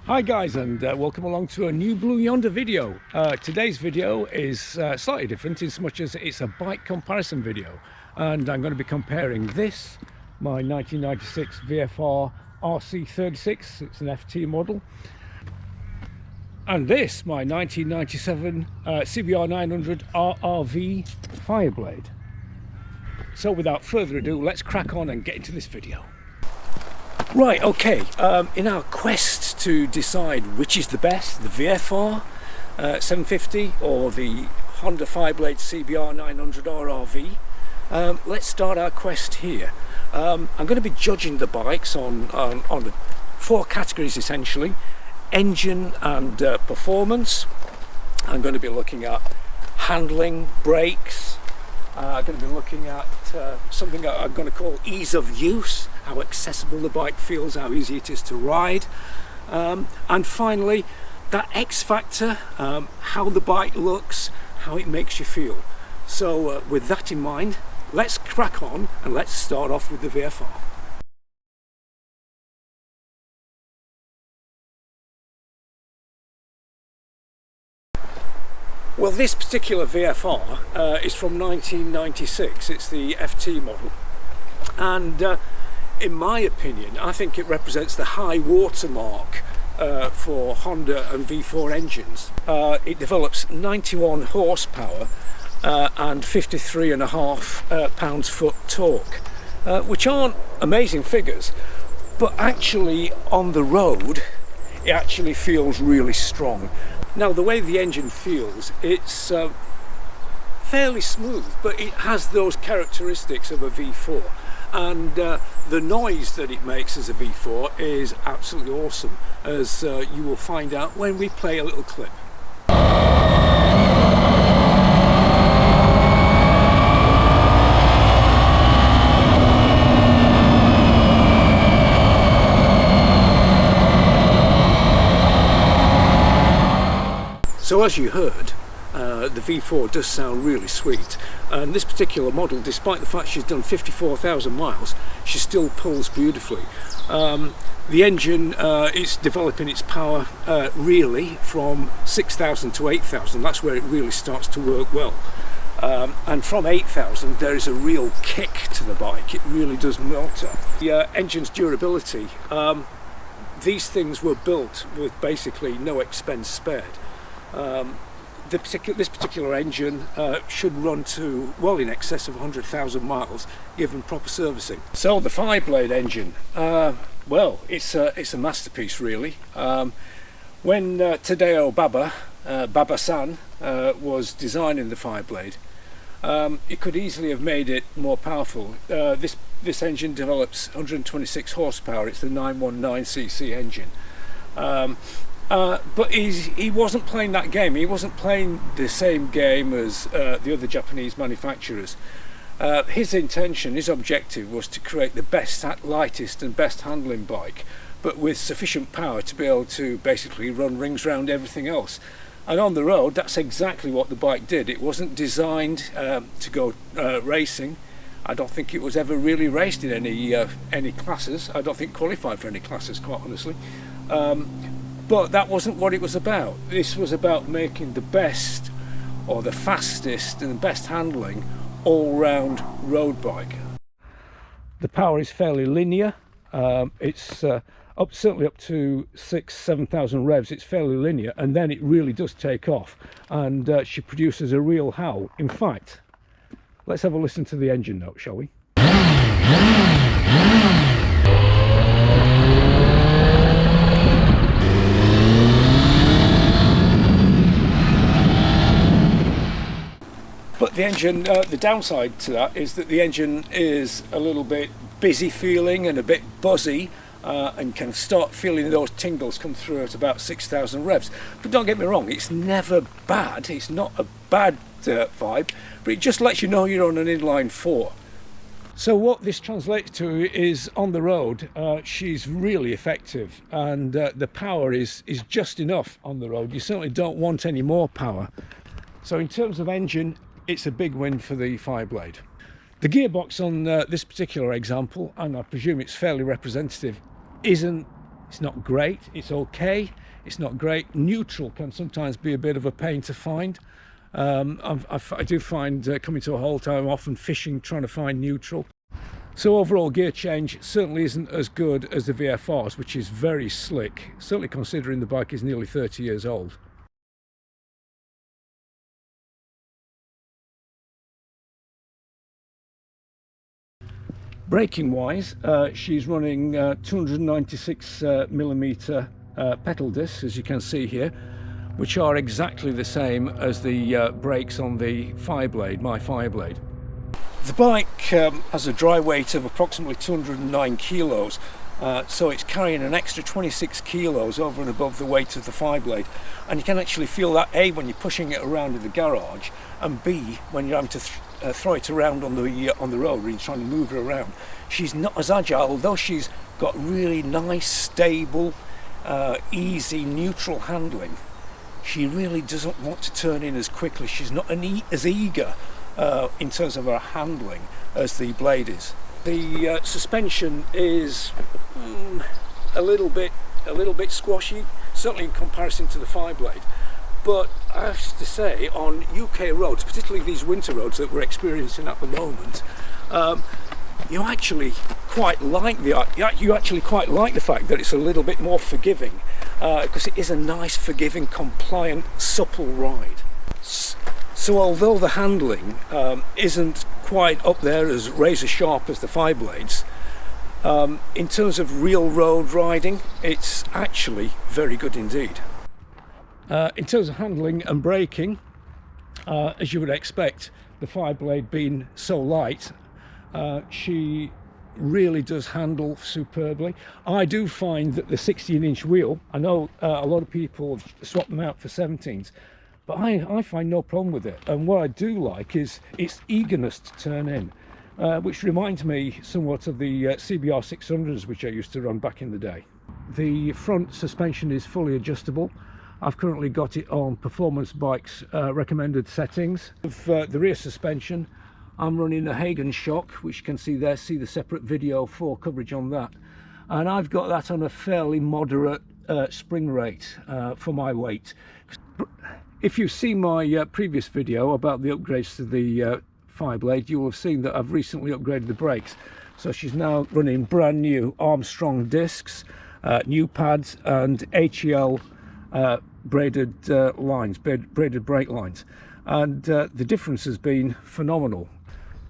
Hi guys, and welcome along to a new Blue Yonder video. Today's video is slightly different in so much as it's a bike comparison video, and I'm going to be comparing this, my 1996 VFR RC36, it's an FT model, and this, my 1997 CBR 900 RRV Fireblade. So without further ado, let's crack on and get into this video. Right, okay, in our quest to decide which is the best, the VFR 750 or the Honda Fireblade CBR 900 RRV, let's start our quest here. I'm going to be judging the bikes on four categories essentially: engine and performance. I'm going to be looking at handling, brakes. I'm going to be looking at something that I'm going to call ease of use, how accessible the bike feels, how easy it is to ride, and finally that X factor, how the bike looks, how it makes you feel. So with that in mind, let's crack on and let's start off with the VFR. Well, this particular VFR is from 1996. It's the FT model, and in my opinion, I think it represents the high watermark for Honda and V4 engines. It develops 91 horsepower and 53.5 pounds-foot torque, which aren't amazing figures, but actually on the road it actually feels really strong. Now, the way the engine feels, it's fairly smooth, but it has those characteristics of a V4, and the noise that it makes as a V4 is absolutely awesome, as you will find out when we play a little clip. So as you heard, the V4 does sound really sweet, and this particular model, despite the fact she's done 54,000 miles, she still pulls beautifully. The engine is developing its power really from 6,000 to 8,000. That's where it really starts to work well, and from 8,000 there is a real kick to the bike. It really does motor. The engine's durability, these things were built with basically no expense spared. This particular engine should run to well in excess of 100,000 miles given proper servicing. So the Fireblade engine, well, it's a masterpiece really. When Tadeo Baba-san was designing the Fireblade, it could easily have made it more powerful. This engine develops 126 horsepower. It's the 919cc engine. But he wasn't playing that game. He wasn't playing the same game as the other Japanese manufacturers. His intention, his objective was to create the best, lightest and best handling bike, but with sufficient power to be able to basically run rings around everything else. And on the road, that's exactly what the bike did. It wasn't designed to go racing. I don't think it was ever really raced in any classes. I don't think qualified for any classes, quite honestly. But that wasn't what it was about. This was about making the best, or the fastest and the best handling all-round road bike. The power is fairly linear. It's certainly up to 6,000–7,000 revs. It's fairly linear, and then it really does take off, and she produces a real howl. In fact, let's have a listen to the engine note, shall we? But the engine, the downside to that is that the engine is a little bit busy feeling and a bit buzzy, and can start feeling those tingles come through at about 6,000 revs. But don't get me wrong, it's never bad. It's not a bad vibe, but it just lets you know you're on an inline 4. So what this translates to is, on the road, she's really effective, and the power is just enough on the road. You certainly don't want any more power. So in terms of engine, it's a big win for the Fireblade. The gearbox on this particular example, and I presume it's fairly representative, isn't It's not great, it's okay, it's not great. Neutral can sometimes be a bit of a pain to find. I do find coming to a halt, I'm often fishing trying to find neutral. So overall gear change certainly isn't as good as the VFRs, which is very slick, certainly considering the bike is nearly 30 years old. Braking wise, she's running 296mm petal discs, as you can see here, which are exactly the same as the brakes on the Fireblade, my Fireblade. The bike has a dry weight of approximately 209 kilos, so it's carrying an extra 26 kilos over and above the weight of the Fireblade, and you can actually feel that A, when you're pushing it around in the garage, and B, when you're having to throw it around on the road when you're trying to move her around. She's not as agile, although she's got really nice, stable, easy, neutral handling. She really doesn't want to turn in as quickly. She's not as eager in terms of her handling as the Blade is. The suspension is a little bit squashy, certainly in comparison to the Fireblade. But I have to say, on UK roads, particularly these winter roads that we're experiencing at the moment, you actually quite like the fact that it's a little bit more forgiving, because it is a nice, forgiving, compliant, supple ride. So although the handling isn't quite up there as razor sharp as the Fireblades, in terms of real road riding, it's actually very good indeed. In terms of handling and braking, as you would expect, the Fireblade being so light, she really does handle superbly. I do find that the 16-inch wheel, I know a lot of people swap them out for 17s, but I find no problem with it. And what I do like is its eagerness to turn in, which reminds me somewhat of the CBR 600s, which I used to run back in the day. The front suspension is fully adjustable. I've currently got it on Performance Bike's recommended settings. Of the rear suspension, I'm running a Hagon shock, which you can see there, see the separate video for coverage on that. And I've got that on a fairly moderate spring rate for my weight. If you've seen my previous video about the upgrades to the Fireblade, you will have seen that I've recently upgraded the brakes. So she's now running brand new Armstrong discs, new pads, and HEL braided braided brake lines, and the difference has been phenomenal.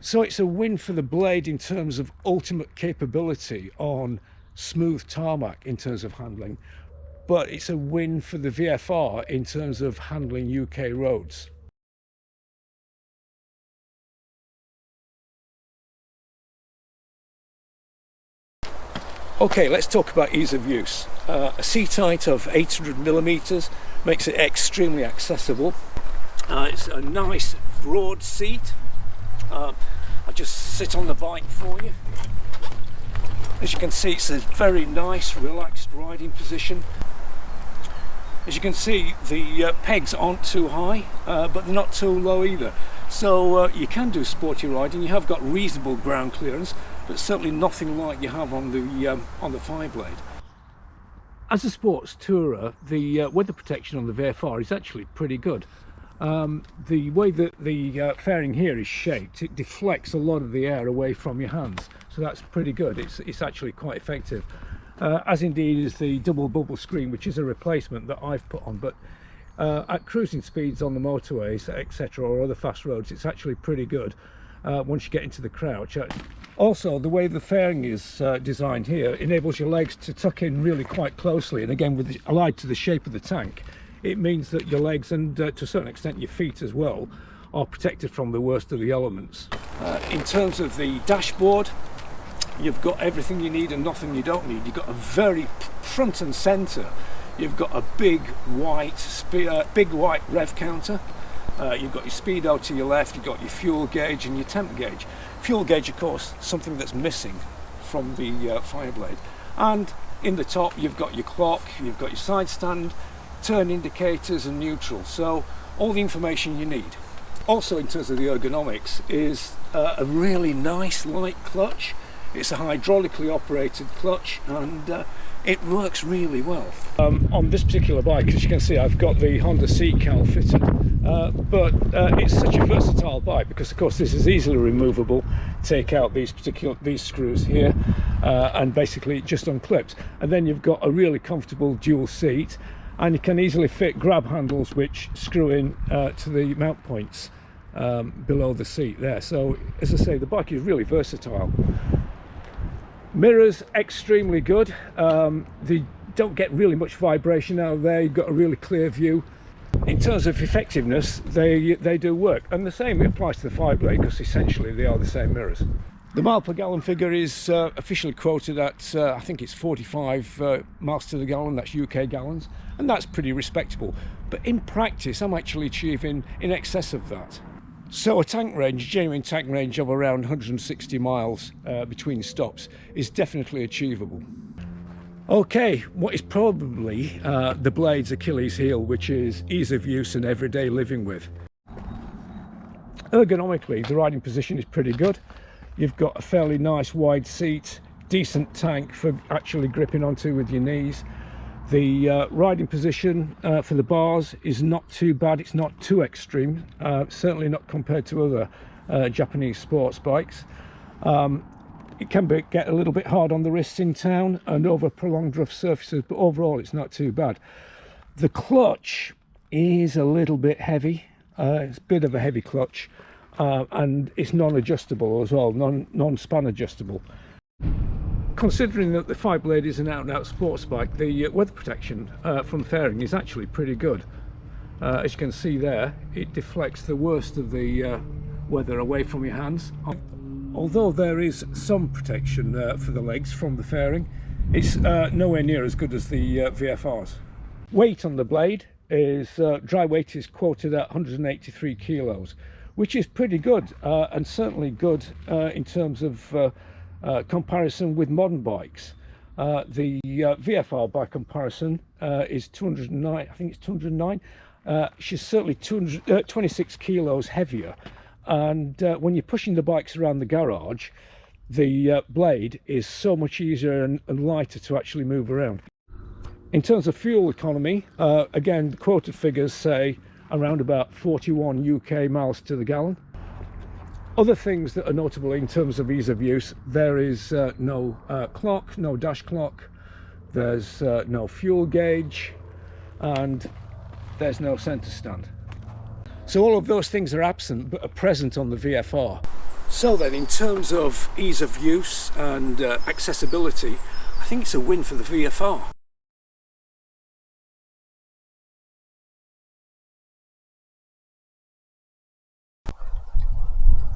So it's a win for the Blade in terms of ultimate capability on smooth tarmac in terms of handling, but it's a win for the VFR in terms of handling UK roads. Okay, let's talk about ease of use. A seat height of 800mm makes it extremely accessible. It's a nice broad seat. I'll just sit on the bike for you. As you can see, it's a very nice, relaxed riding position. As you can see, the pegs aren't too high, but they're not too low either. So you can do sporty riding. You have got reasonable ground clearance, but certainly nothing like you have on the Fireblade. As a sports tourer, the weather protection on the VFR is actually pretty good. The way that the fairing here is shaped, it deflects a lot of the air away from your hands, so that's pretty good. It's actually quite effective, as indeed is the double bubble screen, which is a replacement that I've put on. But at cruising speeds on the motorways, etc., or other fast roads, it's actually pretty good once you get into the crouch. Also, the way the fairing is designed here enables your legs to tuck in really quite closely, and again, allied to the shape of the tank, it means that your legs, and to a certain extent your feet as well, are protected from the worst of the elements. In terms of the dashboard, you've got everything you need and nothing you don't need. You've got a very front and centre, you've got a big white rev counter. You've got your speedo to your left, you've got your fuel gauge and your temp gauge. Fuel gauge, of course, something that's missing from the Fireblade. And in the top, you've got your clock, you've got your side stand, turn indicators and neutral. So all the information you need. Also, in terms of the ergonomics, is a really nice light clutch. It's a hydraulically operated clutch, and it works really well. On this particular bike, as you can see, I've got the Honda seat cowl fitted, but it's such a versatile bike because, of course, this is easily removable. Take out these screws here, and basically it just unclips. And then you've got a really comfortable dual seat, and you can easily fit grab handles which screw in to the mount points below the seat there. So, as I say, the bike is really versatile. Mirrors extremely good. They don't get really much vibration out of there. You've got a really clear view. In terms of effectiveness, they do work, and the same applies to the Fireblade because essentially they are the same mirrors. The mile per gallon figure is officially quoted at I think it's 45 miles to the gallon. That's UK gallons, and that's pretty respectable. But in practice, I'm actually achieving in excess of that. So a genuine tank range of around 160 miles between stops is definitely achievable. Okay, what is probably the Blade's Achilles heel, which is ease of use and everyday living with. Ergonomically, the riding position is pretty good. You've got a fairly nice wide seat, decent tank for actually gripping onto with your knees. The riding position for the bars is not too bad. It's not too extreme, certainly not compared to other Japanese sports bikes. It can get a little bit hard on the wrists in town and over prolonged rough surfaces, but overall it's not too bad. The clutch is a little bit heavy. It's a bit of a heavy clutch, and it's non-adjustable as well, non-span adjustable. Considering that the Fireblade is an out-and-out sports bike, the weather protection from fairing is actually pretty good. As you can see there, it deflects the worst of the weather away from your hands. Although there is some protection for the legs from the fairing, it's nowhere near as good as the VFRs. Weight on the Blade is, dry weight is quoted at 183 kilos, which is pretty good, and certainly good in terms of comparison with modern bikes. The VFR by comparison is 209, I think it's 209. She's certainly 26 kilos heavier, and when you're pushing the bikes around the garage, the Blade is so much easier and lighter to actually move around. In terms of fuel economy, again, the quoted figures say around about 41 UK miles to the gallon. Other things that are notable in terms of ease of use, there is no clock, no dash clock, there's no fuel gauge, and there's no centre stand. So all of those things are absent but are present on the VFR. So then, in terms of ease of use and accessibility, I think it's a win for the VFR.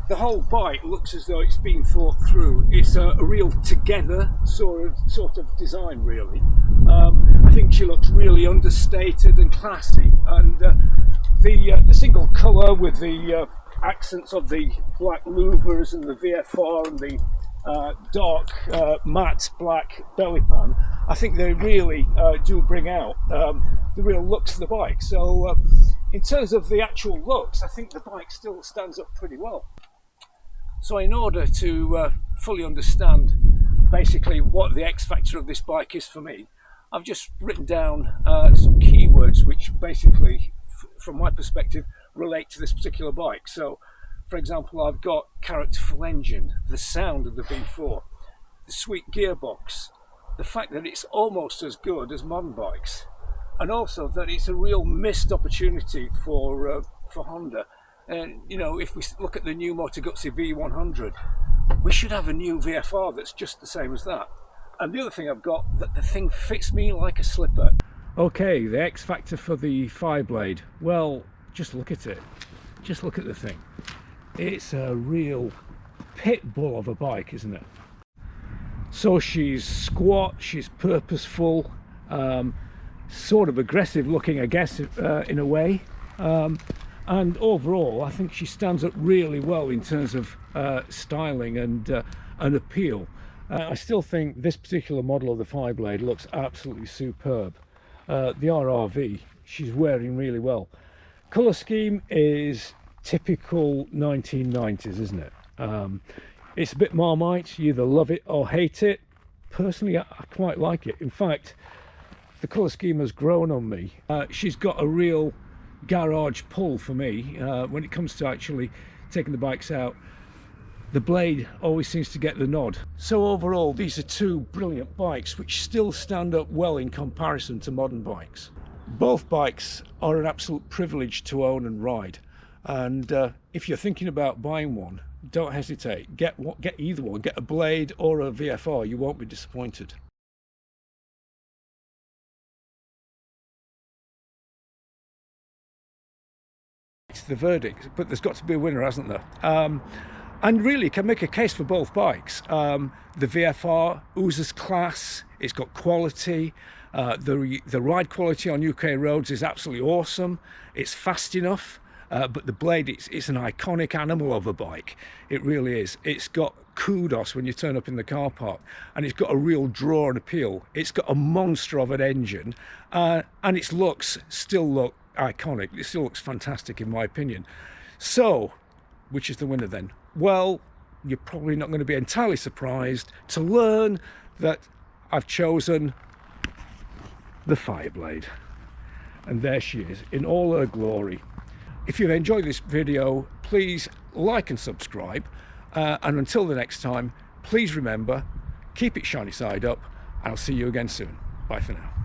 The whole bike looks as though it's been thought through. It's a real together sort of design, really. I think she looks really understated and classy, and the single colour with the accents of the black louvers and the VFR and the dark matte black belly pan, I think they really do bring out the real looks of the bike. So in terms of the actual looks, I think the bike still stands up pretty well. So in order to fully understand basically what the X factor of this bike is for me, I've just written down some keywords which basically, from my perspective, relate to this particular bike. So, for example, I've got characterful engine, the sound of the V4, the sweet gearbox, the fact that it's almost as good as modern bikes, and also that it's a real missed opportunity for Honda. And you know, if we look at the new Moto Guzzi V100, we should have a new VFR that's just the same as that. And the other thing I've got, that the thing fits me like a slipper. Okay, the X factor for the Fireblade. Well, just look at it. Just look at the thing. It's a real pit bull of a bike, isn't it? So she's squat, she's purposeful, sort of aggressive looking, I guess, in a way. And overall, I think she stands up really well in terms of styling and appeal. I still think this particular model of the Fireblade looks absolutely superb. The RRV, she's wearing really well. Colour scheme is typical 1990s, isn't it? It's a bit Marmite. You either love it or hate it. personally, I quite like it. In fact, the colour scheme has grown on me. She's got a real garage pull for me when it comes to actually taking the bikes out. The blade always seems to get the nod. So overall, these are two brilliant bikes which still stand up well in comparison to modern bikes. Both bikes are an absolute privilege to own and ride, and if you're thinking about buying one, don't hesitate. Get either one. Get a Blade or a VFR. You won't be disappointed. It's the verdict, but there's got to be a winner, hasn't there? And really can make a case for both bikes. The VFR oozes class, it's got quality, the ride quality on UK roads is absolutely awesome, it's fast enough, but the Blade, it's an iconic animal of a bike. It really is. It's got kudos when you turn up in the car park, and it's got a real draw and appeal. It's got a monster of an engine, and its looks still look iconic. It still looks fantastic in my opinion. So, which is the winner then? Well, you're probably not going to be entirely surprised to learn that I've chosen the Fireblade. And there she is in all her glory. If you've enjoyed this video, please like and subscribe. And until the next time, please remember, keep it shiny side up, and I'll see you again soon. Bye for now.